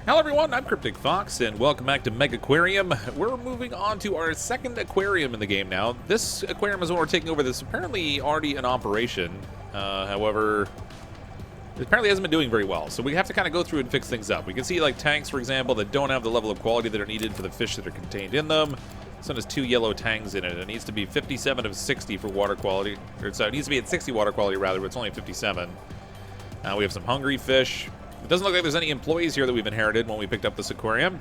Hello everyone, I'm CrypticFox, and welcome back to Megaquarium. We're moving on to our second aquarium in the game now. This aquarium is one we're taking over that's apparently already in operation. However, it apparently hasn't been doing very well, so we have to kind of go through and fix things up. We can see like tanks, for example, that don't have the level of quality that are needed for the fish that are contained in them. This one has 2 yellow tangs in it. It needs to be 57 of 60 for water quality. Or so it needs to be at 60 water quality rather, but it's only 57. We have some hungry fish. It doesn't look like there's any employees here that we've inherited when we picked up this aquarium.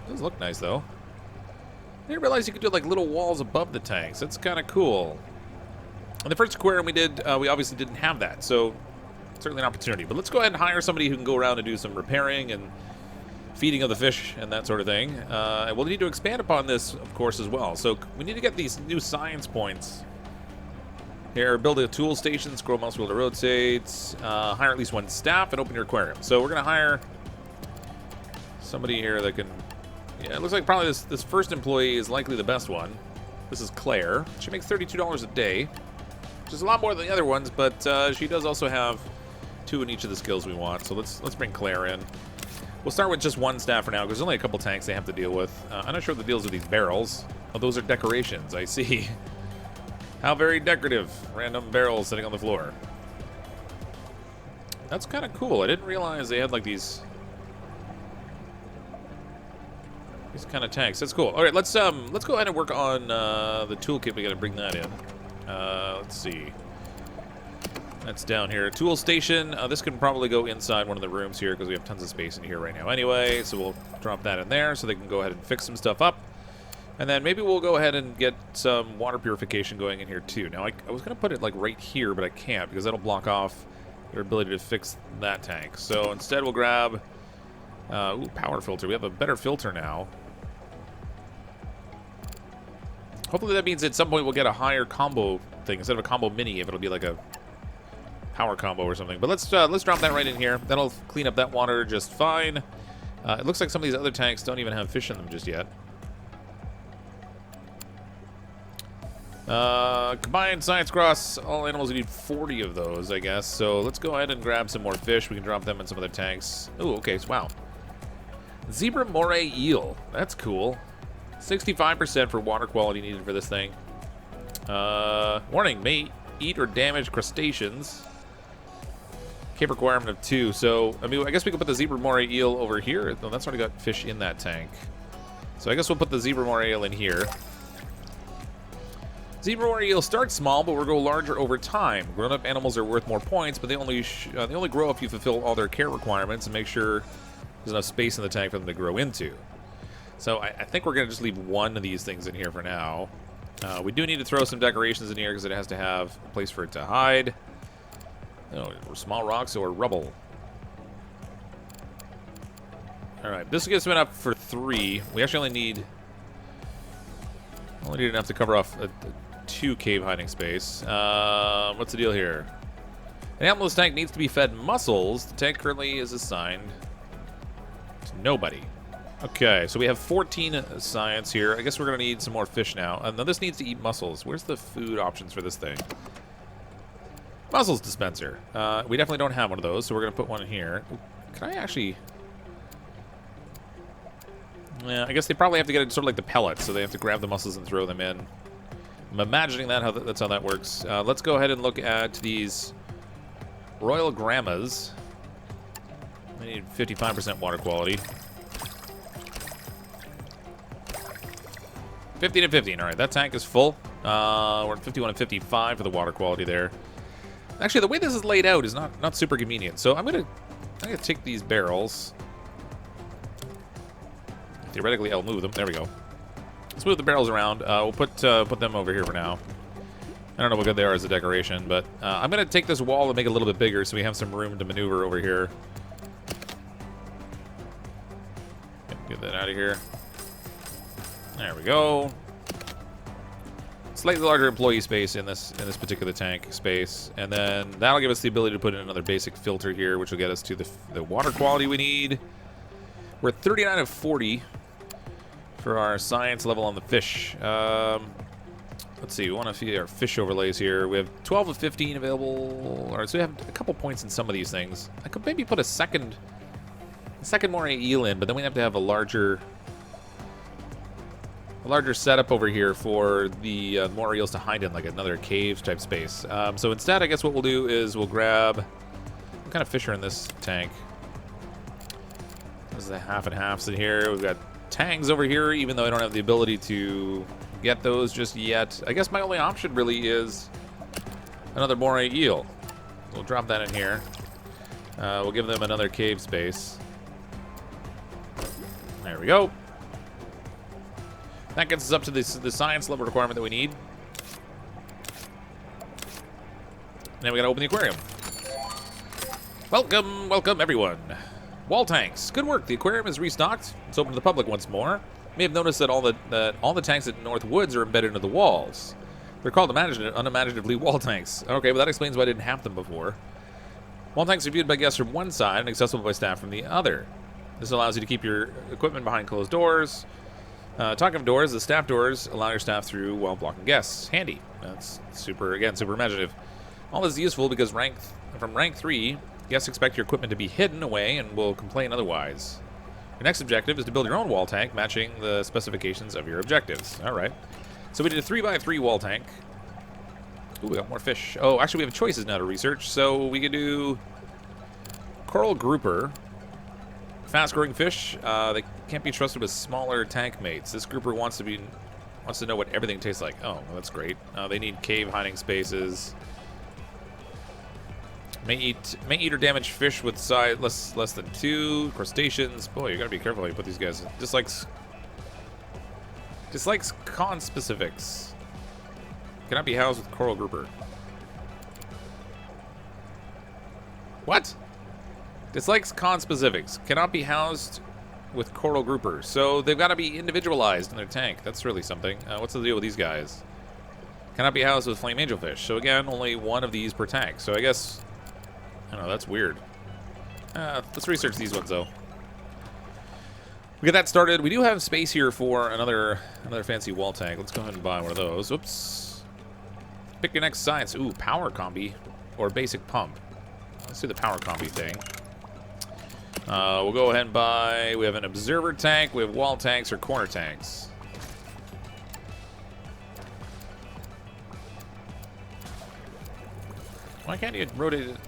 It does look nice, though. I didn't realize you could do, like, little walls above the tanks. That's kind of cool. In the first aquarium we did, we obviously didn't have that, so certainly an opportunity. But let's go ahead and hire somebody who can go around and do some repairing and feeding of the fish and that sort of thing. And we'll need to expand upon this, of course, as well. So we need to get these new science points. Here, build a tool station, scroll mouse wheel to rotate, hire at least one staff, and open your aquarium. So we're going to hire somebody here that can... Yeah, it looks like probably this first employee is likely the best one. This is Claire. She makes $32 a day, which is a lot more than the other ones, but she does also have 2 in each of the skills we want. So let's bring Claire in. We'll start with just one staff for now, because there's only a couple tanks they have to deal with. I'm not sure what the deals with these barrels. Oh, those are decorations, I see. How very decorative. Random barrels sitting on the floor. That's kind of cool. I didn't realize they had like these kind of tanks. That's cool. All right, let's go ahead and work on the toolkit. We got to bring that in. Let's see. That's down here. Tool station. This can probably go inside one of the rooms here because we have tons of space in here right now anyway. So we'll drop that in there so they can go ahead and fix some stuff up. And then maybe we'll go ahead and get some water purification going in here too. Now, I was going to put it like right here, but I can't because that'll block off your ability to fix that tank. So instead we'll grab ooh, power filter. We have a better filter now. Hopefully that means at some point we'll get a higher combo thing. Instead of a combo mini, if it'll be like a power combo or something. But let's drop that right in here. That'll clean up that water just fine. It looks like some of these other tanks don't even have fish in them just yet. Combined science cross, all animals, we need 40 of those, I guess. So let's go ahead and grab some more fish. We can drop them in some other tanks. Oh, okay, so wow. Zebra moray eel. That's cool. 65% for water quality needed for this thing. Warning, may eat or damage crustaceans. Cape requirement of 2. So, I mean, I guess we could put the zebra moray eel over here. No, that's already got fish in that tank. So I guess we'll put the zebra moray eel in here. Zebra moray eel starts small, but will grow larger over time. Grown-up animals are worth more points, but they only grow if you fulfill all their care requirements and make sure there's enough space in the tank for them to grow into. So I think we're going to just leave one of these things in here for now. We do need to throw some decorations in here because it has to have a place for it to hide. Oh, small rocks or rubble. All right, this gets enough for 3. We actually only need enough to cover off 2 cave hiding space. What's the deal here? An animal in this tank needs to be fed mussels. The tank currently is assigned to nobody. Okay, so we have 14 science here. I guess we're going to need some more fish now. And then this needs to eat mussels. Where's the food options for this thing? Mussels dispenser. We definitely don't have one of those, so we're going to put one in here. Can I actually... Yeah, I guess they probably have to get it sort of like the pellets, so they have to grab the mussels and throw them in. I'm imagining that's how that works. Let's go ahead and look at these Royal Grammas. I need 55% water quality. 15 and 15. All right, that tank is full. We're at 51 and 55 for the water quality there. Actually, the way this is laid out is not super convenient. So I'm gonna take these barrels. Theoretically, I'll move them. There we go. Let's move the barrels around. We'll put them over here for now. I don't know how good they are as a decoration, but I'm going to take this wall and make it a little bit bigger so we have some room to maneuver over here. Get that out of here. There we go. Slightly larger employee space in this particular tank space, and then that'll give us the ability to put in another basic filter here, which will get us to the water quality we need. We're at 39 of 40 for our science level on the fish. Let's see, we want to see our fish overlays here. We have 12 of 15 available. All right, so we have a couple points in some of these things. I could maybe put a second second moray eel in, but then we have to have a larger setup over here for the moray eels to hide in, like another cave type space. So instead, I guess what we'll do is we'll grab... What kind of fish are in this tank? This is a half and halves in here. We've got tangs over here, even though I don't have the ability to get those just yet. I guess my only option really is another moray eel. We'll drop that in here. We'll give them another cave space. There we go. That gets us up to the science level requirement that we need. Now we gotta open the aquarium. Welcome, welcome everyone. Wall tanks. Good work. The aquarium is restocked. It's open to the public once more. You may have noticed that all the tanks at North Woods are embedded into the walls. They're called unimaginatively wall tanks. Okay, but that explains why I didn't have them before. Wall tanks are viewed by guests from one side and accessible by staff from the other. This allows you to keep your equipment behind closed doors. Talking of doors, the staff doors allow your staff through while blocking guests. Handy. That's super imaginative. All this is useful because from rank 3, guests expect your equipment to be hidden away and will complain otherwise. Your next objective is to build your own wall tank matching the specifications of your objectives. Alright. So we did a 3x3 wall tank. Ooh, we got more fish. Oh, actually we have choices now to research. So we can do coral grouper. Fast-growing fish. They can't be trusted with smaller tank mates. This grouper wants to know what everything tastes like. Oh, well, that's great. They need cave hiding spaces. May eat or damage fish with size less than 2. Crustaceans. Boy, you gotta be careful how you put these guys. Dislikes conspecifics. Cannot be housed with coral grouper. What? Dislikes conspecifics. Cannot be housed with coral grouper. So they've got to be individualized in their tank. That's really something. What's the deal with these guys? Cannot be housed with flame angelfish. So again, only one of these per tank. So I guess... I don't know, that's weird. Let's research these ones, though. We get that started. We do have space here for another fancy wall tank. Let's go ahead and buy one of those. Oops. Pick your next science. Ooh, power combi or basic pump. Let's do the power combi thing. We'll go ahead and buy... We have an observer tank. We have wall tanks or corner tanks. Why can't you rotate it?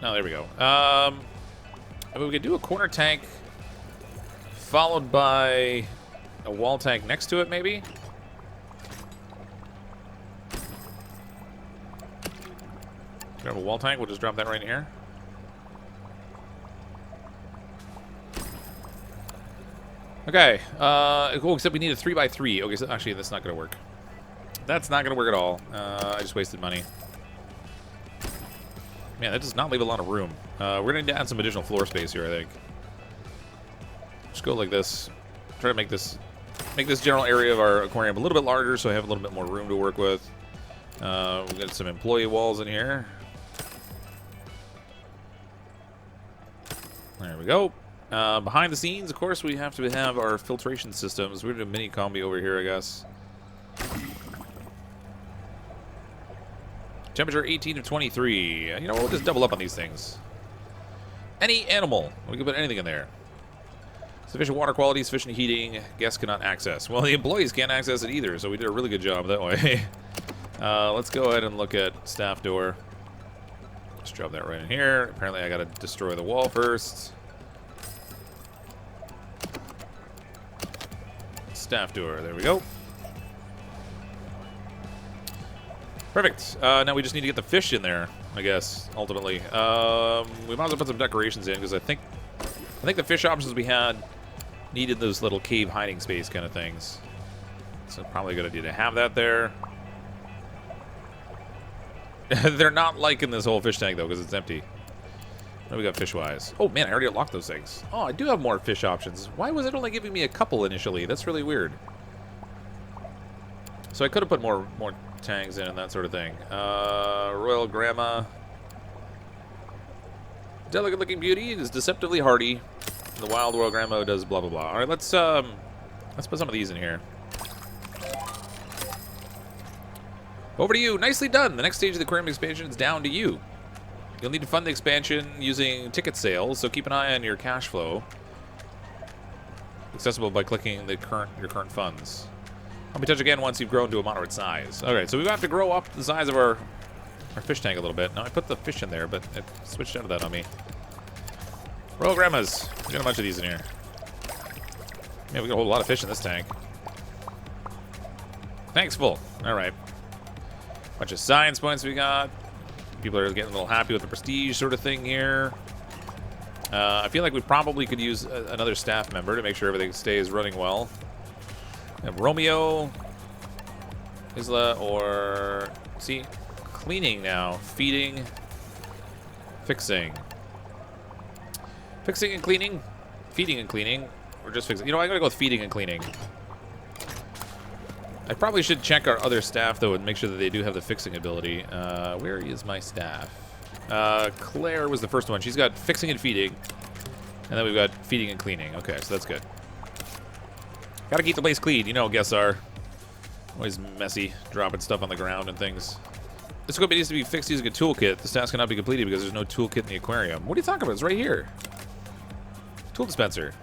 No, there we go. I mean, we could do a corner tank followed by a wall tank next to it, maybe? Grab a wall tank. We'll just drop that right in here. Okay. Cool, except we need a 3x3. Okay, so actually, that's not going to work. That's not going to work at all. I just wasted money. Man, that does not leave a lot of room. We're going to need to add some additional floor space here, I think. Just go like this. Try to make this general area of our aquarium a little bit larger so I have a little bit more room to work with. We've got some employee walls in here. There we go. Behind the scenes, of course, we have to have our filtration systems. We're going to do a mini combi over here, I guess. Temperature 18 to 23. You know, we'll just double up on these things. Any animal. We can put anything in there. Sufficient water quality, sufficient heating. Guests cannot access. Well, the employees can't access it either, so we did a really good job that way. Let's go ahead and look at staff door. Just drop that right in here. Apparently, I got to destroy the wall first. Staff door. There we go. Perfect. Now we just need to get the fish in there, I guess, ultimately. We might as well put some decorations in, because I think the fish options we had needed those little cave hiding space kind of things. So probably a good idea to have that there. They're not liking this whole fish tank, though, because it's empty. What do we got fish-wise? Oh, man, I already unlocked those things. Oh, I do have more fish options. Why was it only giving me a couple initially? That's really weird. So I could have put more tangs in and that sort of thing. Royal Grandma. Delicate looking beauty is deceptively hardy. The wild Royal Grandma does blah blah blah. Alright, let's put some of these in here. Over to you. Nicely done. The next stage of the aquarium expansion is down to you. You'll need to fund the expansion using ticket sales, so keep an eye on your cash flow. Accessible by clicking your current funds. Let me touch again once you've grown to a moderate size. Alright, so we have to grow up the size of our fish tank a little bit. Now I put the fish in there, but it switched out of that on me. Royal Grandmas. We got a bunch of these in here. Yeah, we got a whole lot of fish in this tank. Tank's full. Alright. Bunch of science points we got. People are getting a little happy with the prestige sort of thing here. I feel like we probably could use another staff member to make sure everything stays running well. We have Romeo, Isla, or... See? Cleaning now. Feeding. Fixing. Fixing and cleaning. Feeding and cleaning. Or just fixing. You know, I'm going to go with feeding and cleaning. I probably should check our other staff, though, and make sure that they do have the fixing ability. Where is my staff? Claire was the first one. She's got fixing and feeding. And then we've got feeding and cleaning. Okay, so that's good. Gotta keep the place clean. You know, guests are always messy, dropping stuff on the ground and things. This equipment needs to be fixed using a toolkit. This task cannot be completed because there's no toolkit in the aquarium. What are you talking about? It's right here. Tool dispenser.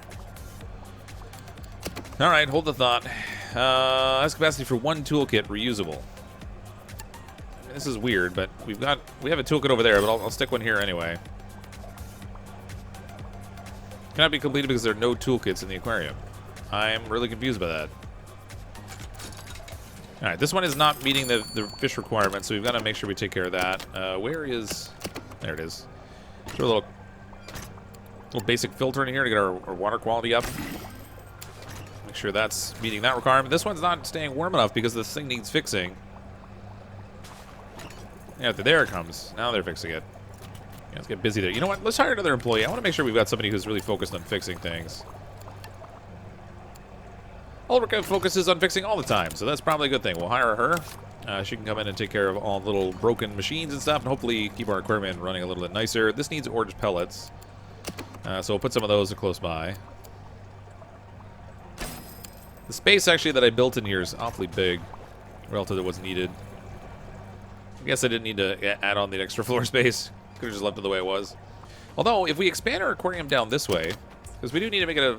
Alright, hold the thought. Has capacity for 1 toolkit, reusable. I mean, this is weird, but we have a toolkit over there, but I'll stick one here anyway. Cannot be completed because there are no toolkits in the aquarium. I'm really confused by that. Alright, this one is not meeting the fish requirements, so we've got to make sure we take care of that. Where is... There it is. Throw a little basic filter in here to get our water quality up. Make sure that's meeting that requirement. This one's not staying warm enough because this thing needs fixing. Yeah, there it comes. Now they're fixing it. Yeah, let's get busy there. You know what? Let's hire another employee. I want to make sure we've got somebody who's really focused on fixing things. Ulrika focuses on fixing all the time, so that's probably a good thing. We'll hire her. She can come in and take care of all the little broken machines and stuff, and hopefully keep our aquarium running a little bit nicer. This needs orange pellets, so we'll put some of those close by. The space, actually, that I built in here is awfully big relative to what's needed. I guess I didn't need to add on the extra floor space. Could have just left it the way it was. Although, if we expand our aquarium down this way, because we do need to make it a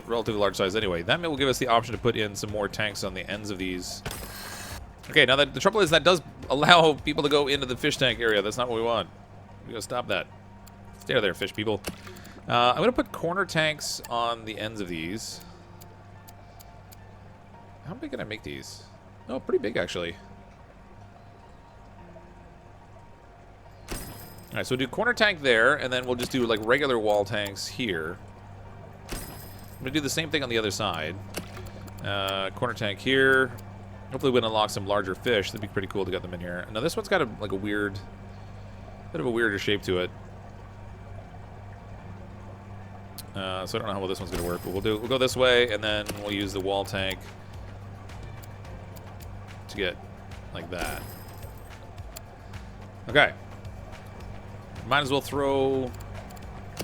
relatively large size anyway, that will give us the option to put in some more tanks on the ends of these. Okay, now the trouble is that does allow people to go into the fish tank area. That's not what we want. We gotta stop that. Stay out of there, fish people. I'm gonna put corner tanks on the ends of these. How big can I make these? Oh, pretty big, actually. Alright, so we'll do corner tank there, and then we'll just do, like, regular wall tanks here. I'm going to do the same thing on the other side. Corner tank here. Hopefully we can unlock some larger fish. That'd be pretty cool to get them in here. Now, this one's got, like, a weird... bit of a weirder shape to it. So I don't know how well this one's going to work, but we'll go this way, and then we'll use the wall tank to get like that. Okay. Might as well throw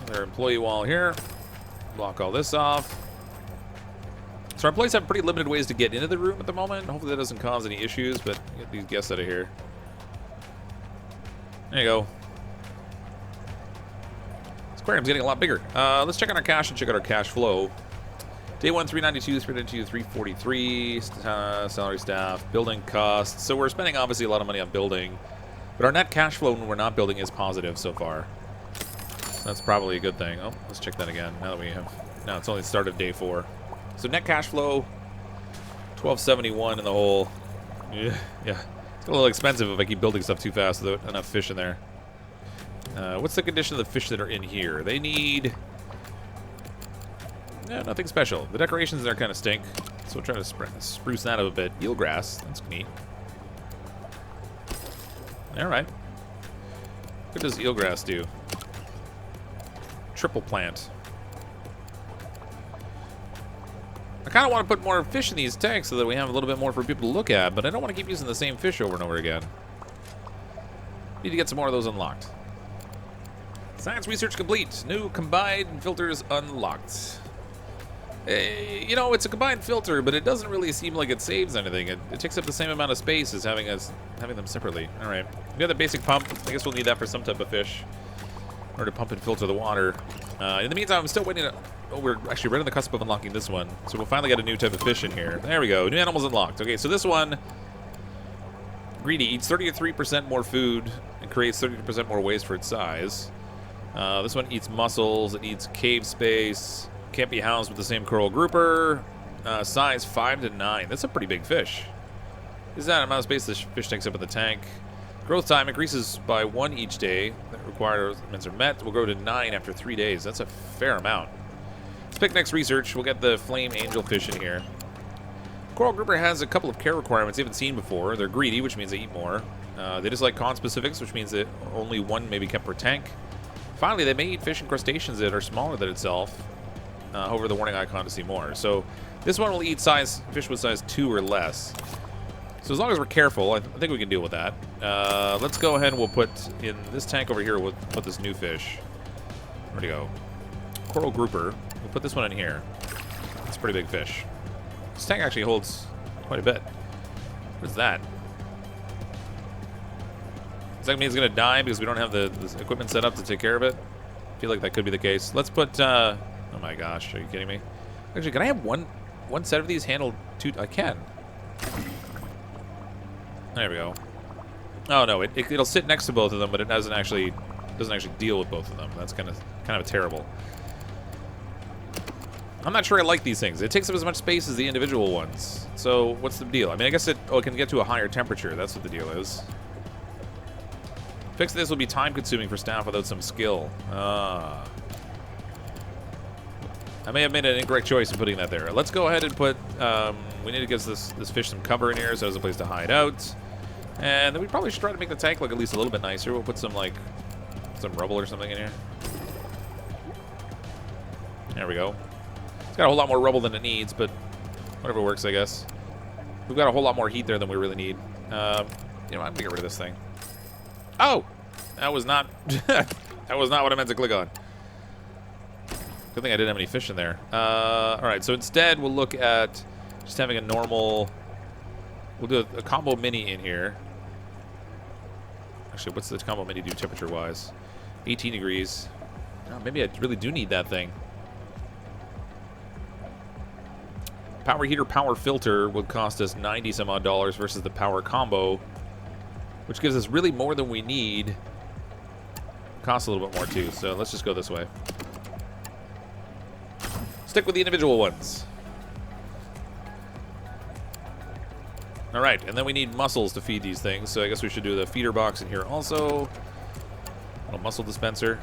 their employee wall here. Block all this off. So our employees have pretty limited ways to get into the room at the moment. Hopefully that doesn't cause any issues, but get these guests out of here. There you go. This aquarium's getting a lot bigger. Let's check on our cash and check out our cash flow. Day 1, 392, 392, 343, salary staff, building costs. So we're spending obviously a lot of money on building, but our net cash flow when we're not building is positive so far. That's probably a good thing. Oh, let's check that again. Now that we have, now it's only the start of day 4. So net cash flow, 1271 in the hole. Yeah, it's a little expensive if I keep building stuff too fast without enough fish in there. What's the condition of the fish that are in here? They need... yeah, nothing special. The decorations there kind of stink, so we'll try to spruce that up a bit. Eelgrass, that's neat. Alright. What does eelgrass do? Triple plant. I kind of want to put more fish in these tanks so that we have a little bit more for people to look at, but I don't want to keep using the same fish over and over again. Need to get some more of those unlocked. Science research complete. New combined filters unlocked. You know, it's a combined filter, but it doesn't really seem like it saves anything. It takes up the same amount of space as having them separately. All right, we got the basic pump. I guess we'll need that for some type of fish, or to pump and filter the water. In the meantime, I'm still waiting Oh, we're actually right on the cusp of unlocking this one. So we'll finally get a new type of fish in here. There we go. New animals unlocked. Okay, so this one, greedy, eats 33% more food and creates 30% more waste for its size. This one eats mussels. It needs cave space. Can't be housed with the same coral grouper. Size 5 to 9. That's a pretty big fish. Is that amount of space the fish takes up in the tank? Growth time increases by 1 each day. That requirements are met. We'll grow to 9 after 3 days. That's a fair amount. Let's pick next research. We'll get the flame angelfish in here. Coral grouper has a couple of care requirements you haven't seen before. They're greedy, which means they eat more. They just like conspecifics, which means that only one may be kept per tank. Finally, they may eat fish and crustaceans that are smaller than itself. Hover the warning icon to see more. So this one will eat fish with size 2 or less. So as long as we're careful, I think we can deal with that. Let's go ahead and we'll put in this tank over here, we'll put this new fish. Where'd he go? Coral grouper. We'll put this one in here. It's a pretty big fish. This tank actually holds quite a bit. What is that? Does that mean it's going to die because we don't have the equipment set up to take care of it? I feel like that could be the case. Let's put... oh my gosh, are you kidding me? Actually, can I have one set of these handled two? I can. There we go. Oh no, it'll sit next to both of them, but it doesn't actually deal with both of them. That's kind of terrible. I'm not sure I like these things. It takes up as much space as the individual ones. So what's the deal? I mean, I guess it can get to a higher temperature. That's what the deal is. Fixing this will be time consuming for staff without some skill. I may have made an incorrect choice in putting that there. Let's go ahead and put, we need to give this fish some cover in here so there's a place to hide out. And then we probably should try to make the tank look at least a little bit nicer. We'll put some, like, some rubble or something in here. There we go. It's got a whole lot more rubble than it needs, but whatever works, I guess. We've got a whole lot more heat there than we really need. You know, I'm gonna get rid of this thing. Oh! That was not, that was not what I meant to click on. Good thing I didn't have any fish in there. Alright, so instead we'll look at just having a normal... We'll do a combo mini in here. Actually, what's the combo mini do temperature-wise? 18 degrees. Oh, maybe I really do need that thing. Power heater, power filter would cost us 90 some odd dollars versus the power combo, which gives us really more than we need. Costs a little bit more too, so let's just go this way. Stick with the individual ones. All right, and then we need mussels to feed these things, so I guess we should do the feeder box in here also. A mussel dispenser.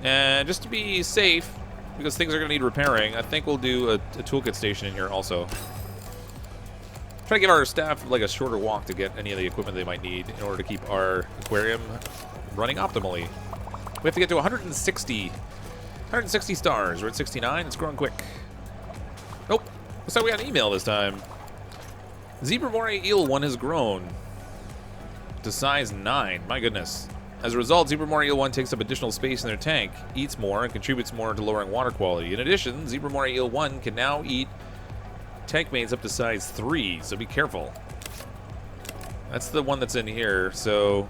And just to be safe, because things are going to need repairing, I think we'll do a toolkit station in here also. Try to give our staff like a shorter walk to get any of the equipment they might need in order to keep our aquarium running optimally. We have to get to 160 stars. We're at 69. It's growing quick. Nope. Looks like we got an email this time. Zebra Moray Eel 1 has grown to size 9. My goodness. As a result, Zebra Moray Eel 1 takes up additional space in their tank, eats more, and contributes more to lowering water quality. In addition, Zebra Moray Eel 1 can now eat tank mates up to size 3, so be careful. That's the one that's in here, so...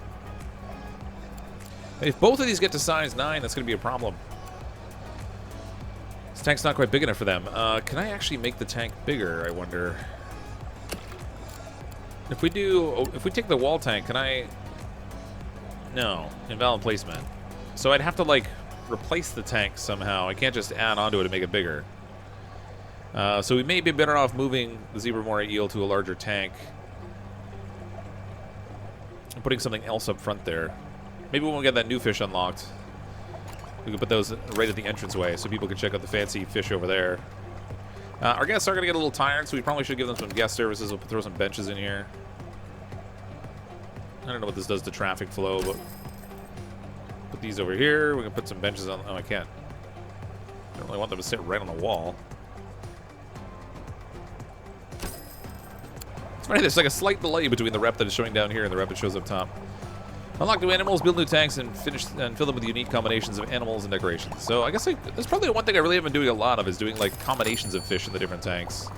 If both of these get to size 9, that's going to be a problem. This tank's not quite big enough for them. Can I actually make the tank bigger, I wonder? If we take the wall tank, can I... No, invalid placement. So I'd have to, like, replace the tank somehow. I can't just add onto it and make it bigger. So we may be better off moving the Zebra Moray Eel to a larger tank and putting something else up front there. Maybe when we get that new fish unlocked, we can put those right at the entranceway so people can check out the fancy fish over there. Our guests are going to get a little tired, so we probably should give them some guest services. We'll throw some benches in here. I don't know what this does to traffic flow, but put these over here. We can put some benches on. Oh, I can't. I don't really want them to sit right on the wall. It's funny, there's like a slight delay between the rep that is showing down here and the rep that shows up top. Unlock new animals, build new tanks, and fill them with unique combinations of animals and decorations. So I guess that's probably the one thing I really haven't been doing a lot of, is doing like combinations of fish in the different tanks.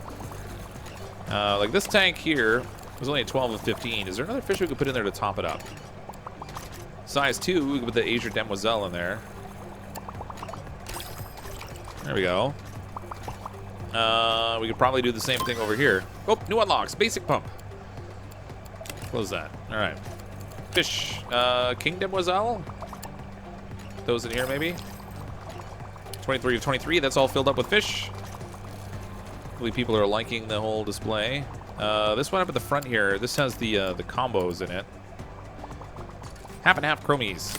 Like this tank here was only a 12 of 15. Is there another fish we could put in there to top it up? Size 2, we could put the Azure Demoiselle in there. There we go. We could probably do the same thing over here. Oh, new unlocks. Basic pump. Close that. All right. Fish. King Demoiselle? Those in here, maybe? 23 of 23. That's all filled up with fish. Hopefully people are liking the whole display. This one up at the front here, this has the combos in it. Half and half chromies.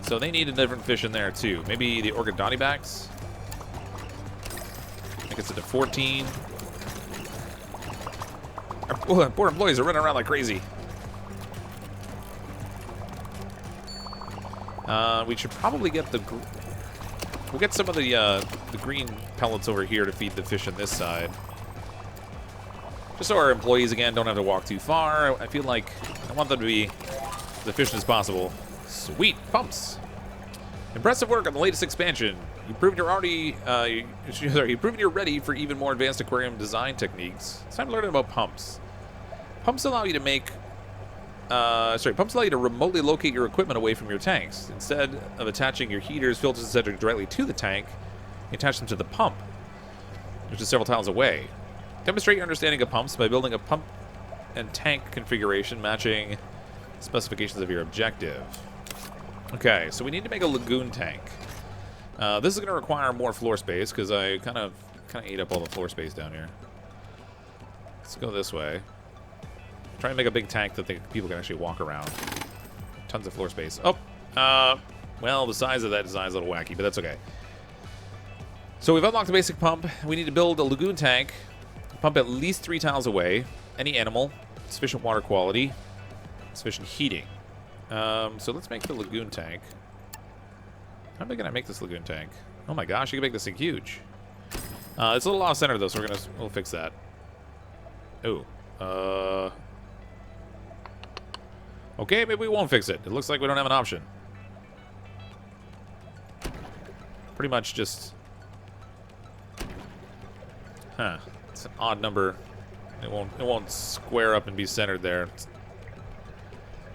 So they need a different fish in there too. Maybe the Orgodontibax. I think it's into 14. Our poor employees are running around like crazy. We should probably get we'll get some of the green pellets over here to feed the fish on this side. Just so our employees, again, don't have to walk too far. I feel like I want them to be as efficient as possible. Sweet pumps. Impressive work on the latest expansion. You proved you're ready for even more advanced aquarium design techniques. It's time to learn about pumps. Pumps allow you to pumps allow you to remotely locate your equipment away from your tanks. Instead of attaching your heaters, filters, etc. directly to the tank, you attach them to the pump, which is several tiles away. Demonstrate your understanding of pumps by building a pump and tank configuration matching specifications of your objective. Okay, so we need to make a lagoon tank. This is going to require more floor space because I kind of ate up all the floor space down here. Let's go this way. Try and make a big tank that people can actually walk around. Tons of floor space. Oh, well, the size of that design is a little wacky, but that's okay. So we've unlocked the basic pump. We need to build a lagoon tank. Pump at least 3 tiles away. Any animal. Sufficient water quality. Sufficient heating. So let's make the lagoon tank. How big can I make this lagoon tank? Oh my gosh, you can make this thing huge. It's a little off-center though, so we'll fix that. Oh. Okay, maybe we won't fix it. It looks like we don't have an option. Pretty much just... Huh. It's an odd number. It won't square up and be centered there.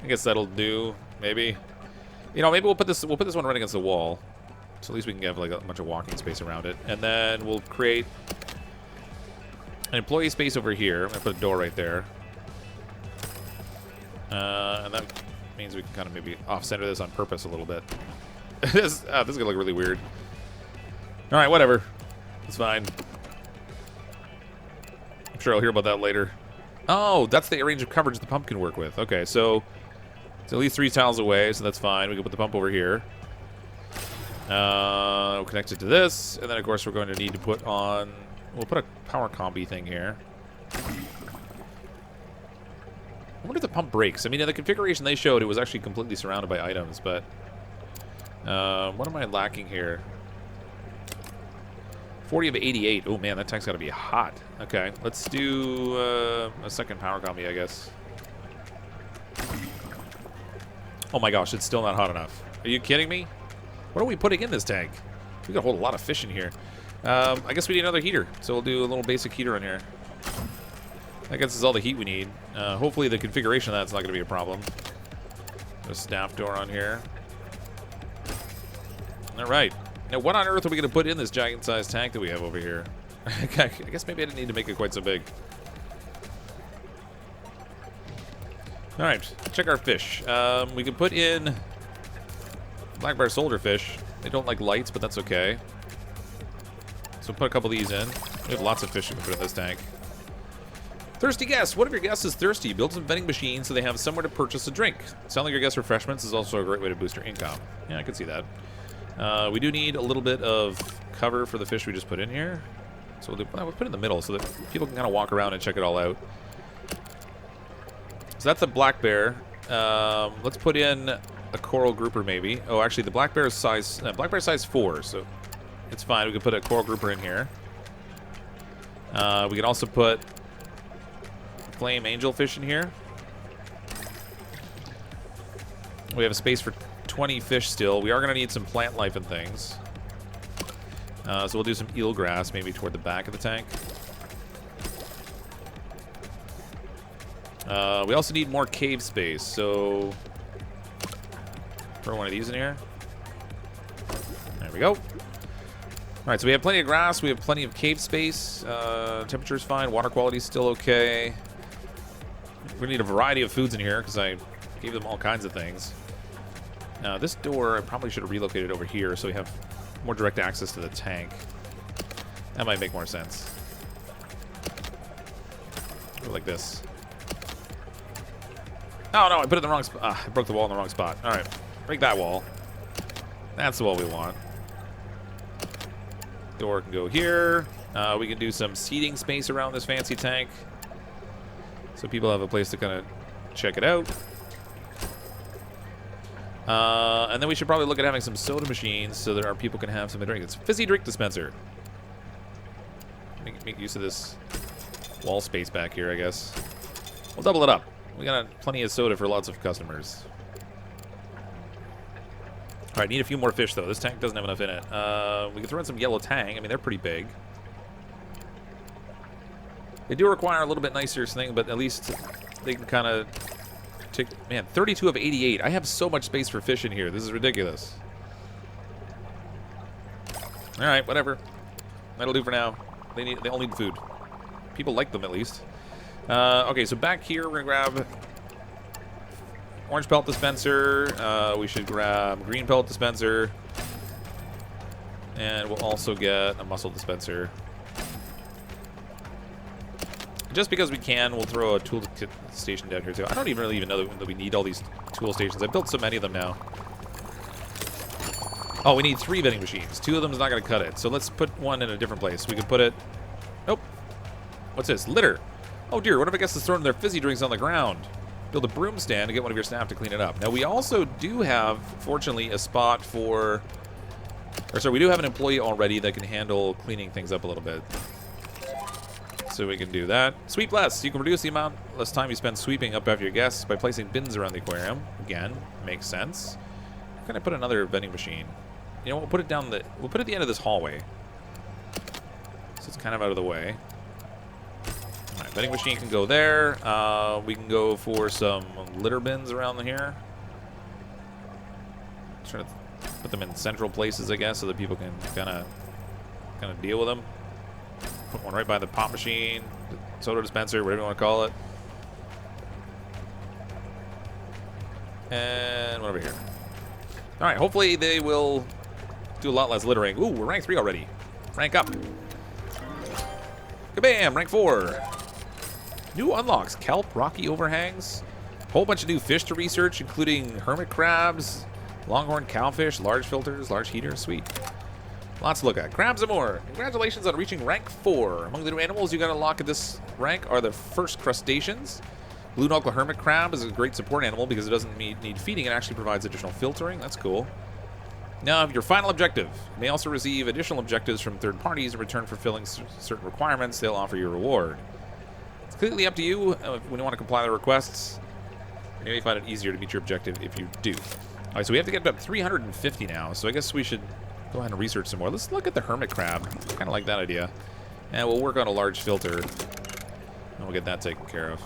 I guess that'll do, maybe. You know, maybe we'll put this one right against the wall. So at least we can have like a bunch of walking space around it. And then we'll create an employee space over here. I'm gonna put a door right there. And that means we can kind of maybe off-center this on purpose a little bit. This is gonna look really weird. All right, whatever. It's fine. I'm sure I'll hear about that later. Oh, that's the range of coverage the pump can work with. Okay, so it's at least 3 tiles away, so that's fine. We can put the pump over here. We'll connect it to this, and then of course we're going to need to put on. We'll put a power combi thing here. I wonder if the pump breaks. I mean, in the configuration they showed, it was actually completely surrounded by items, but what am I lacking here? 40 of 88. Oh man, that tank's got to be hot. Okay, let's do a second power combi, I guess. Oh my gosh, it's still not hot enough. Are you kidding me? What are we putting in this tank? We got a whole lot of fish in here. I guess we need another heater, so we'll do a little basic heater in here. I guess this is all the heat we need. Hopefully the configuration of that's not going to be a problem. A staff door on here. All right. Now, what on earth are we going to put in this giant-sized tank that we have over here? I guess maybe I didn't need to make it quite so big. All right, check our fish. We can put in black bear soldier fish. They don't like lights, but that's okay. So put a couple of these in. We have lots of fish we can put in this tank. Thirsty guests. What if your guest is thirsty? Build some vending machines so they have somewhere to purchase a drink. Selling your guest refreshments is also a great way to boost your income. Yeah, I can see that. We do need a little bit of cover for the fish we just put in here. So we'll put it in the middle so that people can kind of walk around and check it all out. So that's a black bear. Let's put in a coral grouper maybe. Oh, actually the black bear is size 4, so it's fine. We can put a coral grouper in here. We can also put flame angelfish in here. We have a space for 20 fish still. We are going to need some plant life and things. So we'll do some eelgrass maybe toward the back of the tank. We also need more cave space, so throw one of these in here. There we go. right, so we have plenty of grass. We have plenty of cave space. Temperature's fine. Water quality's still okay. We need a variety of foods in here because I gave them all kinds of things. Now, this door, I probably should have relocated over here so we have more direct access to the tank. That might make more sense. Go like this. Oh, no, I put it in the wrong spot. I broke the wall in the wrong spot. All right, break that wall. That's the wall we want. Door can go here. We can do some seating space around this fancy tank, so people have a place to kind of check it out. And then we should probably look at having some soda machines so that our people can have something to drink. It's a fizzy drink dispenser. Make use of this wall space back here, I guess. We'll double it up. We got plenty of soda for lots of customers. All right, need a few more fish, though. This tank doesn't have enough in it. We can throw in some yellow tang. I mean, they're pretty big. They do require a little bit nicer thing, but at least they can kind of take... Man, 32 of 88. I have so much space for fish in here. This is ridiculous. All right, whatever. That'll do for now. They all need food. People like them, at least. Okay, so back here, we're going to grab orange pellet dispenser. We should grab green pellet dispenser. And we'll also get a mussel dispenser. Just because we can, we'll throw a tool station down here, too. I don't even really know that we need all these tool stations. I've built so many of them now. Oh, we need 3 vending machines. 2 of them is not going to cut it. So let's put one in a different place. We can put it... Nope. What's this? Litter. Oh, dear. What if I guess is throwing their fizzy drinks on the ground? Build a broom stand to get one of your staff to clean it up. Now, we also do have, fortunately, a spot for... Or, sorry, we do have an employee already that can handle cleaning things up a little bit. So we can do that. Sweep less. You can reduce the amount less time you spend sweeping up after your guests by placing bins around the aquarium. Again, makes sense. I'm going to put another vending machine. You know, we'll put it down the... We'll put it at the end of this hallway. So it's kind of out of the way. All right, vending machine can go there. We can go for some litter bins around here. Try to put them in central places, I guess, so that people can kind of deal with them. Put one right by the pop machine, the soda dispenser, whatever you want to call it. And one over here. All right, hopefully they will do a lot less littering. Ooh, we're rank 3 already. Rank up. Kabam, rank 4. New unlocks, kelp, rocky overhangs. Whole bunch of new fish to research, including hermit crabs, longhorn cowfish, large filters, large heaters. Sweet. Lots to look at. Crabs and more. Congratulations on reaching rank 4. Among the new animals you got to unlock at this rank are the first crustaceans. Blue knuckle hermit crab is a great support animal because it doesn't need feeding. It actually provides additional filtering. That's cool. Now, your final objective. You may also receive additional objectives from third parties in return for fulfilling certain requirements. They'll offer you a reward. It's completely up to you when you want to comply with the requests. You may find it easier to meet your objective if you do. All right, so we have to get up 350 now, so I guess we should go ahead and research some more. Let's look at the hermit crab. Kind of like that idea. And we'll work on a large filter, and we'll get that taken care of.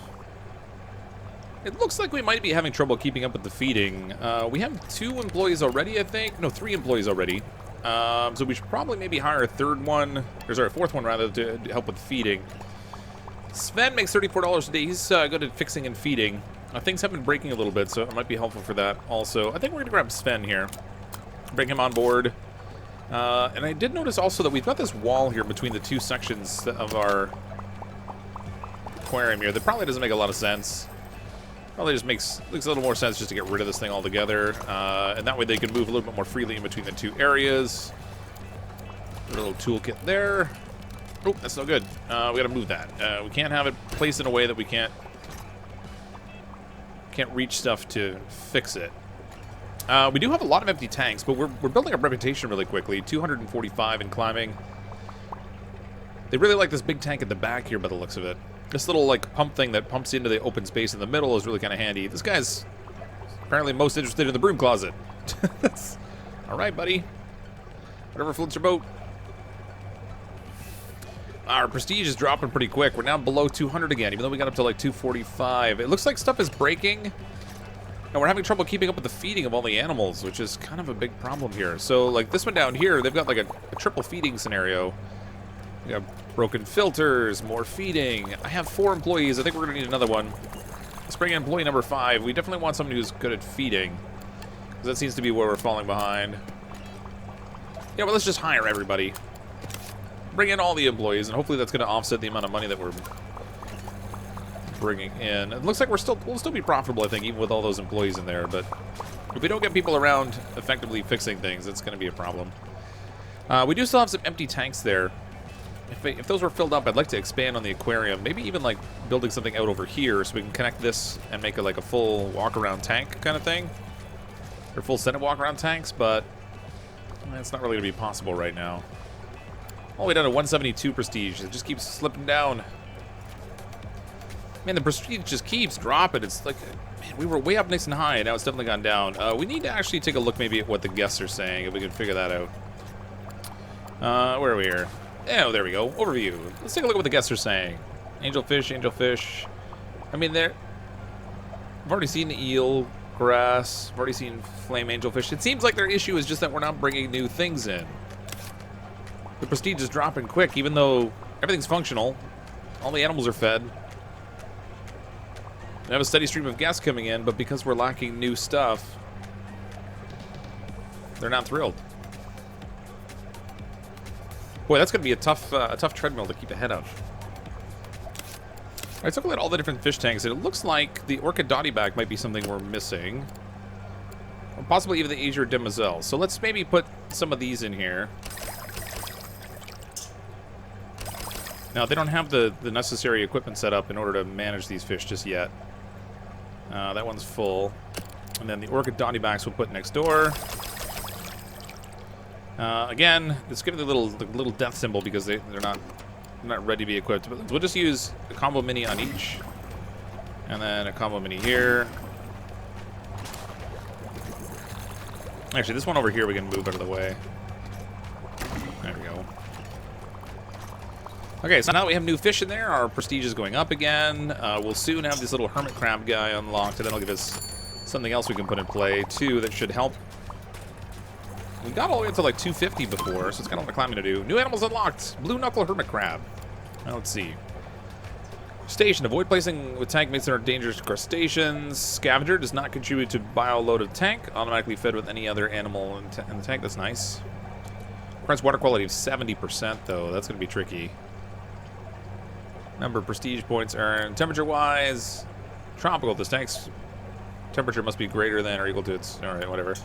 It looks like we might be having trouble keeping up with the feeding. We have 2 employees already, I think. No, 3 employees already. So we should probably maybe hire a 4th one rather, to help with feeding. Sven makes $34 a day. He's good at fixing and feeding. Things have been breaking a little bit, so it might be helpful for that also. I think we're going to grab Sven here. Bring him on board. And I did notice also that we've got this wall here between the 2 sections of our aquarium here that probably doesn't make a lot of sense. Probably just makes a little more sense just to get rid of this thing altogether. And that way they can move a little bit more freely in between the 2 areas. Put a little toolkit there. Oh, that's no good. We got to move that. We can't have it placed in a way that we can't reach stuff to fix it. We do have a lot of empty tanks, but we're building a reputation really quickly. 245 in climbing. They really like this big tank at the back here by the looks of it. This little like pump thing that pumps into the open space in the middle is really kind of handy. This guy's apparently most interested in the broom closet. All right, buddy. Whatever floats your boat. Our prestige is dropping pretty quick. We're now below 200 again, even though we got up to like 245. It looks like stuff is breaking. And we're having trouble keeping up with the feeding of all the animals, which is kind of a big problem here. So, like, this one down here, they've got, like, a triple feeding scenario. We got broken filters, more feeding. I have 4 employees. I think we're going to need another one. Let's bring in employee number 5. We definitely want someone who's good at feeding, because that seems to be where we're falling behind. Yeah, well, let's just hire everybody. Bring in all the employees, and hopefully that's going to offset the amount of money that we're bringing in. It looks like we'll still be profitable, I think, even with all those employees in there. But if we don't get people around effectively fixing things, it's going to be a problem. We do still have some empty tanks there. If those were filled up, I'd like to expand on the aquarium. Maybe even like building something out over here so we can connect this and make it like a full walk-around tank kind of thing, or full set of walk-around tanks. But it's not really going to be possible right now. All the way down to 172 prestige. It just keeps slipping down. Man, the prestige just keeps dropping. It's like, man, we were way up nice and high, and now it's definitely gone down. We need to actually take a look maybe at what the guests are saying, if we can figure that out. Where are we here? Oh, there we go. Overview. Let's take a look at what the guests are saying. Angelfish, angelfish. I mean, I've already seen eel, grass. I've already seen flame angelfish. It seems like their issue is just that we're not bringing new things in. The prestige is dropping quick, even though everything's functional. All the animals are fed. We have a steady stream of guests coming in, but because we're lacking new stuff, they're not thrilled. Boy, that's going to be a tough treadmill to keep ahead of. All right, let's look at all the different fish tanks. And it looks like the orchid dottyback might be something we're missing. Or possibly even the azure demoiselle. So let's maybe put some of these in here. Now, they don't have the necessary equipment set up in order to manage these fish just yet. That one's full. And then the orchid dottybacks we'll put next door. Again, let's give it the little death symbol because they're not ready to be equipped. But we'll just use a combo mini on each. And then a combo mini here. Actually, this one over here we can move out of the way. There we go. Okay, so now that we have new fish in there, our prestige is going up again. We'll soon have this little hermit crab guy unlocked, and that'll give us something else we can put in play, too, that should help. We got all the way up to like 250 before, so it's got a lot of climbing to do. New animals unlocked. Blue knuckle hermit crab. Now, let's see. Station. Avoid placing with tank mates that are dangerous to crustaceans. Scavenger does not contribute to bio-loaded tank. Automatically fed with any other animal in the tank. That's nice. Requires water quality of 70%, though. That's going to be tricky. Number of prestige points earned. Temperature-wise, tropical. This tank's temperature must be greater than or equal to its... Alright, whatever.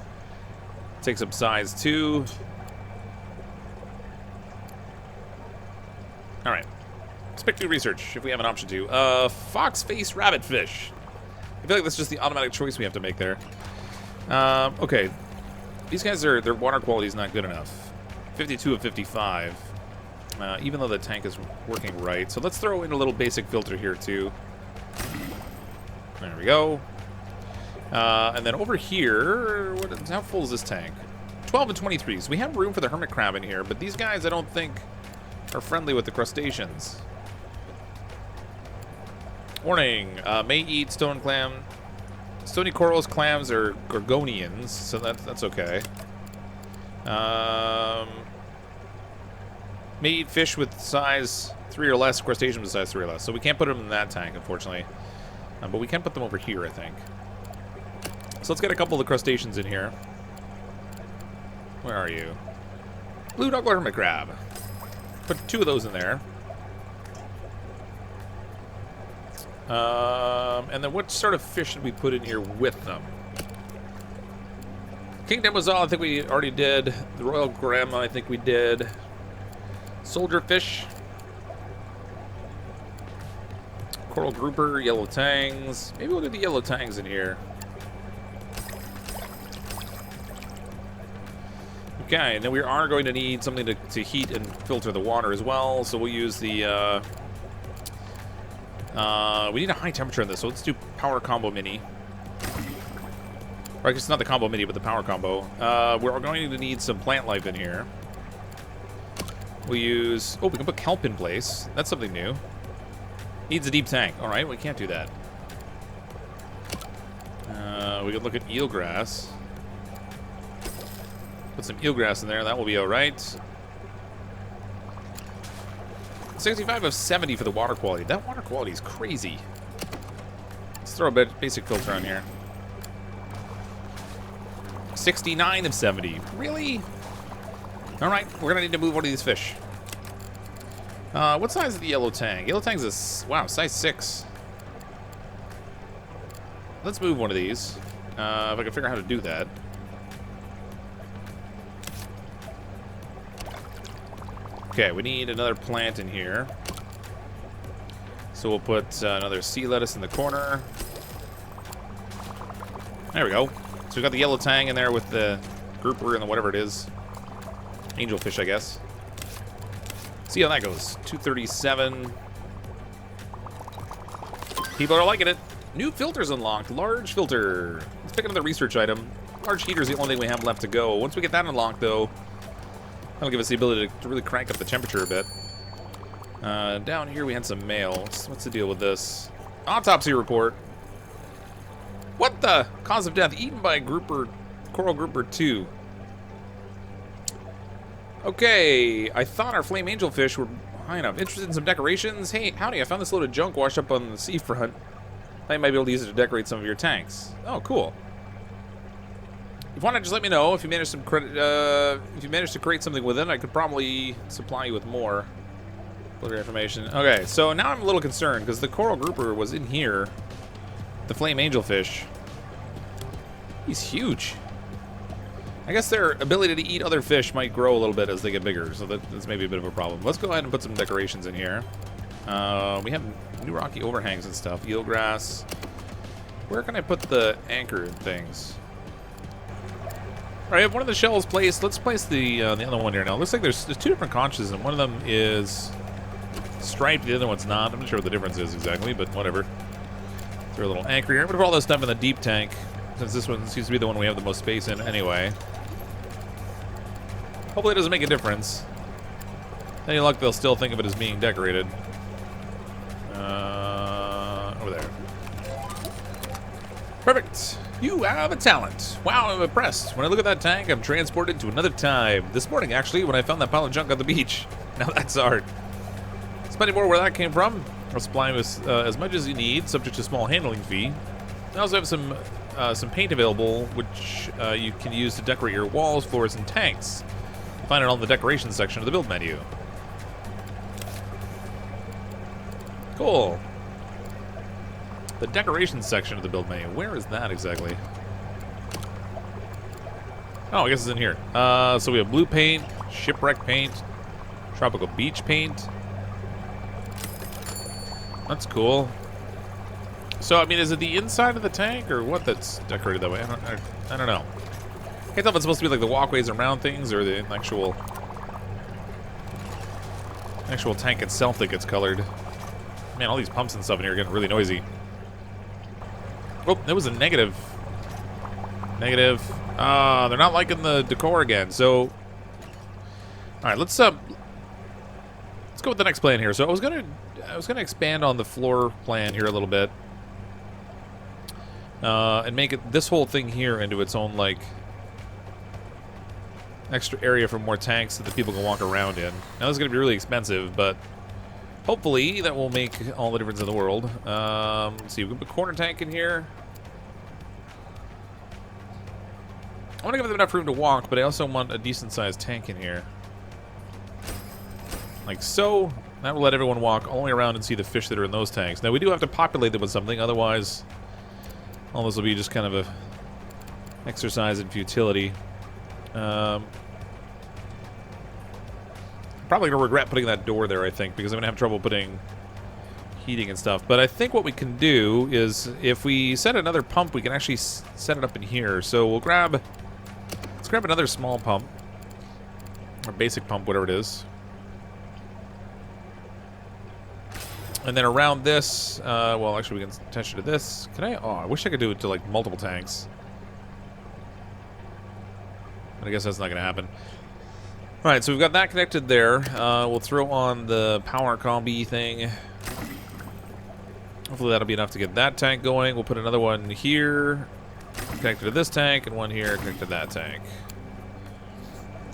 Takes up size 2. Alright. Let's pick new research, if we have an option to. Fox face rabbit fish. I feel like that's just the automatic choice we have to make there. Okay. These guys their water quality is not good enough. 52 of 55. Even though the tank is working right. So let's throw in a little basic filter here, too. There we go. And then over here, how full is this tank? 12 and 23. So we have room for the hermit crab in here, but these guys I don't think are friendly with the crustaceans. Warning, may eat stone clam. Stony corals, clams, or gorgonians, so that's okay. May eat fish with size 3 or less, crustaceans with size 3 or less. So we can't put them in that tank, unfortunately. But we can put them over here, I think. So let's get a couple of the crustaceans in here. Where are you? Blue knuckle hermit crab. Put 2 of those in there. And then what sort of fish should we put in here with them? King demoiselle, I think we already did. The royal grandma, I think we did. Soldier fish. Coral grouper, yellow tangs. Maybe we'll do the yellow tangs in here. Okay, and then we are going to need something to heat and filter the water as well. So we'll use the... we need a high temperature in this, so let's do power combo mini. Or I guess it's not the combo mini, but the power combo. We're going to need some plant life in here. We'll use... Oh, we can put kelp in place. That's something new. Needs a deep tank. All right, we can't do that. We could look at eelgrass. Put some eelgrass in there. That will be all right. 65 of 70 for the water quality. That water quality is crazy. Let's throw a basic filter on here. 69 of 70. Really? All right, we're gonna need to move one of these fish. What size is the yellow tang? Yellow tang's a, wow, size 6. Let's move one of these. If I can figure out how to do that. Okay, we need another plant in here. So we'll put another sea lettuce in the corner. There we go. So we've got the yellow tang in there with the grouper and the whatever it is. Angelfish, I guess. See how that goes. 237. People are liking it. New filters unlocked. Large filter. Let's pick another research item. Large heater is the only thing we have left to go. Once we get that unlocked, though, that'll give us the ability to really crank up the temperature a bit. Down here we had some mail. What's the deal with this? Autopsy report. What the? Cause of death, eaten by grouper, coral grouper 2. Okay, I thought our flame angelfish were high enough. Interested in some decorations? Hey, howdy, I found this load of junk washed up on the seafront. I might be able to use it to decorate some of your tanks. Oh, cool. If you want to just let me know if you manage some if you manage to create something with it, I could probably supply you with more information. Okay, so now I'm a little concerned because the coral grouper was in here. The flame angelfish. He's huge. I guess their ability to eat other fish might grow a little bit as they get bigger, so that's maybe a bit of a problem. Let's go ahead and put some decorations in here. We have new rocky overhangs and stuff. Eelgrass. Where can I put the anchor things? All right, I have one of the shells placed. Let's place the other one here now. Looks like there's 2 different conches, and one of them is striped, the other one's not. I'm not sure what the difference is exactly, but whatever. Throw a little anchor here. I'm gonna put all this stuff in the deep tank, since this one seems to be the one we have the most space in anyway. Hopefully it doesn't make a difference. Any luck, they'll still think of it as being decorated. Over there. Perfect. You have a talent. Wow, I'm impressed. When I look at that tank, I'm transported to another time. This morning, actually, when I found that pile of junk on the beach. Now that's art. Spending more where that came from. I'll supply with as much as you need, subject to small handling fee. I also have some paint available, which you can use to decorate your walls, floors, and tanks. Find it on the decorations section of the build menu. Cool. The decorations section of the build menu. Where is that exactly? Oh, I guess it's in here. So we have blue paint, shipwreck paint, tropical beach paint. That's cool. So, I mean, is it the inside of the tank or what that's decorated that way? I don't know. I can't tell if it's supposed to be like the walkways around things or the actual tank itself that gets colored. Man, all these pumps and stuff in here are getting really noisy. Oh, that was a negative. Negative. They're not liking the decor again. So, all right, let's go with the next plan here. So I was gonna expand on the floor plan here a little bit, and make it this whole thing here into its own like extra area for more tanks that the people can walk around in. Now this is gonna be really expensive, but hopefully that will make all the difference in the world. Let's see, we can put a corner tank in here. I want to give them enough room to walk, but I also want a decent-sized tank in here. Like so. That will let everyone walk all the way around and see the fish that are in those tanks. Now, we do have to populate them with something, otherwise all this will be just kind of a exercise in futility. Probably going to regret putting that door there, I think, because I'm going to have trouble putting heating and stuff. But I think what we can do is, if we set another pump, we can actually set it up in here. So we'll grab... Let's grab another small pump. Or basic pump, whatever it is. And then around this, well, actually, we can attach it to this. Can I? Oh, I wish I could do it to, like, multiple tanks. But I guess that's not going to happen. All right, so we've got that connected there. We'll throw on the power combi thing. Hopefully that'll be enough to get that tank going. We'll put another one here. connected to this tank, and one here connected to that tank.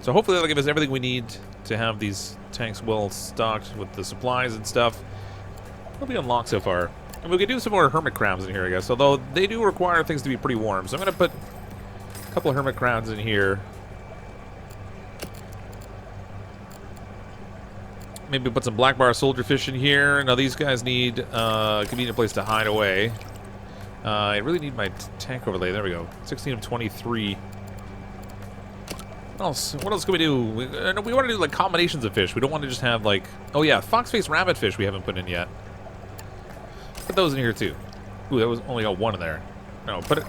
So hopefully that'll give us everything we need to have these tanks well stocked with the supplies and stuff. It'll be unlocked so far. And we could do some more hermit crabs in here, I guess, although they do require things to be pretty warm. So I'm going to put a couple of hermit crabs in here. Maybe put some black bar soldierfish in here. Now these guys need a convenient place to hide away. I really need my tank overlay. There we go. 16 of 23. What else can we do? We want to do like combinations of fish. We don't want to just have like... Oh yeah, fox-faced rabbitfish we haven't put in yet. Put those in here too. Ooh, that was only got one in there. No, put it...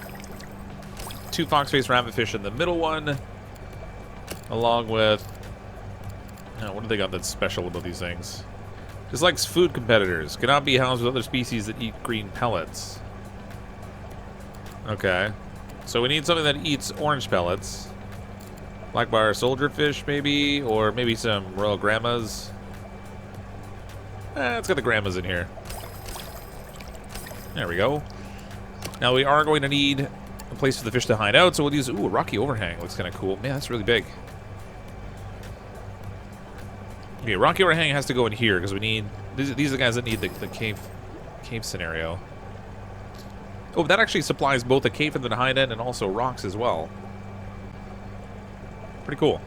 2 fox-faced rabbitfish in the middle one. Along with... Oh, what do they got that's special about these things? Just like food competitors. Cannot be housed with other species that eat green pellets. Okay. So we need something that eats orange pellets. Black bar soldierfish, maybe, or maybe some royal grandmas. Let's get the grandmas in here. There we go. Now we are going to need a place for the fish to hide out, so we'll use... Ooh, a rocky overhang. Looks kind of cool. Man, that's really big. Okay, rocky overhang has to go in here, because we need... These are the guys that need the cave scenario. Oh, that actually supplies both a cave and the hide in, and also rocks as well. Pretty cool.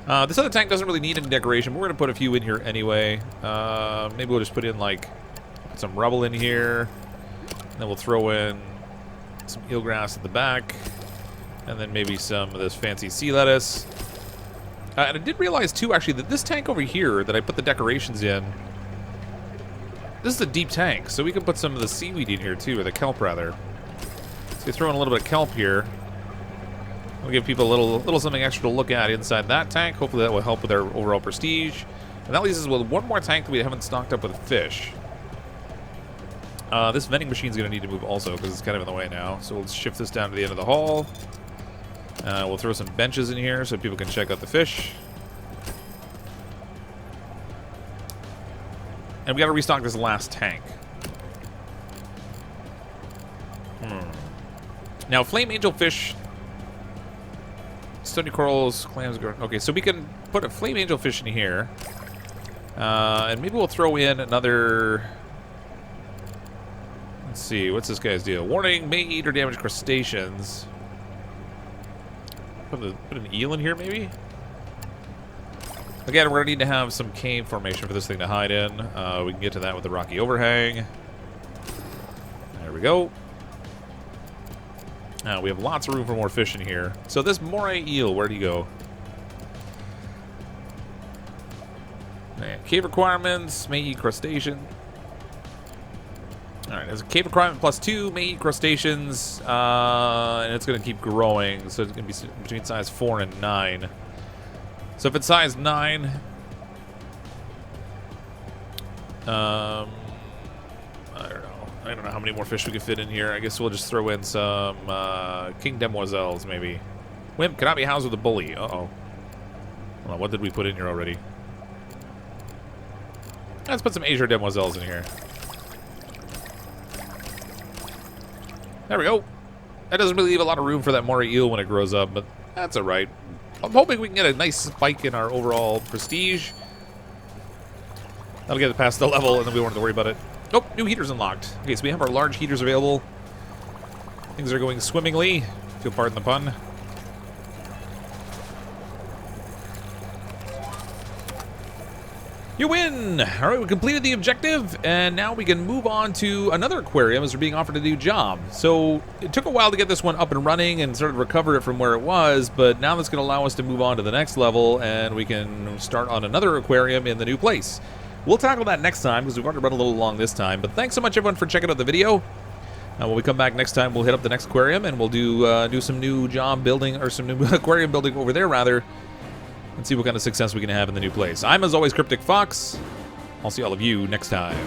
This other tank doesn't really need any decoration, but we're going to put a few in here anyway. Maybe we'll just put in, like, some rubble in here. And then we'll throw in some eelgrass at the back. And then maybe some of this fancy sea lettuce. And I did realize, too, actually, that this tank over here that I put the decorations in, this is a deep tank, so we can put some of the seaweed in here, too, or the kelp, rather. So we throw in a little bit of kelp here. We'll give people a little something extra to look at inside that tank. Hopefully that will help with our overall prestige. And that leaves us with one more tank that we haven't stocked up with fish. This vending machine is going to need to move also because it's kind of in the way now. So we'll shift this down to the end of the hall. We'll throw some benches in here so people can check out the fish. And we got to restock this last tank. Now, flame angelfish... Stony corals, clams... Okay, so we can put a flame angelfish in here. And maybe we'll throw in another... Let's see, what's this guy's deal? Warning, may eat or damage crustaceans. Put an eel in here, maybe? Again, we're going to need to have some cave formation for this thing to hide in. We can get to that with the rocky overhang. There we go. We have lots of room for more fish in here. So this moray eel, where'd he go? Cave requirements, may eat crustacean. Alright, there's a cave requirement +2, may eat crustaceans, and it's going to keep growing, so it's going to be between size 4 and 9. So if it's size 9, I don't know how many more fish we can fit in here. I guess we'll just throw in some king demoiselles, maybe. Wimp cannot be housed with a bully. Uh-oh. Hold on, what did we put in here already? Let's put some azure demoiselles in here. There we go. That doesn't really leave a lot of room for that moray eel when it grows up, but that's alright. I'm hoping we can get a nice spike in our overall prestige. That'll get it past the level, and then we won't have to worry about it. Nope, new heaters unlocked. Okay, so we have our large heaters available. Things are going swimmingly, if you'll pardon the pun. You win! Alright, we completed the objective, and now we can move on to another aquarium as we're being offered a new job. So, it took a while to get this one up and running and sort of recover it from where it was, but now that's going to allow us to move on to the next level, and we can start on another aquarium in the new place. We'll tackle that next time, because we've already run a little long this time, but thanks so much, everyone, for checking out the video. When we come back next time, we'll hit up the next aquarium, and we'll do some new job building, or some new aquarium building over there, rather, and see what kind of success we can have in the new place. I'm, as always, CrypticFox. I'll see all of you next time.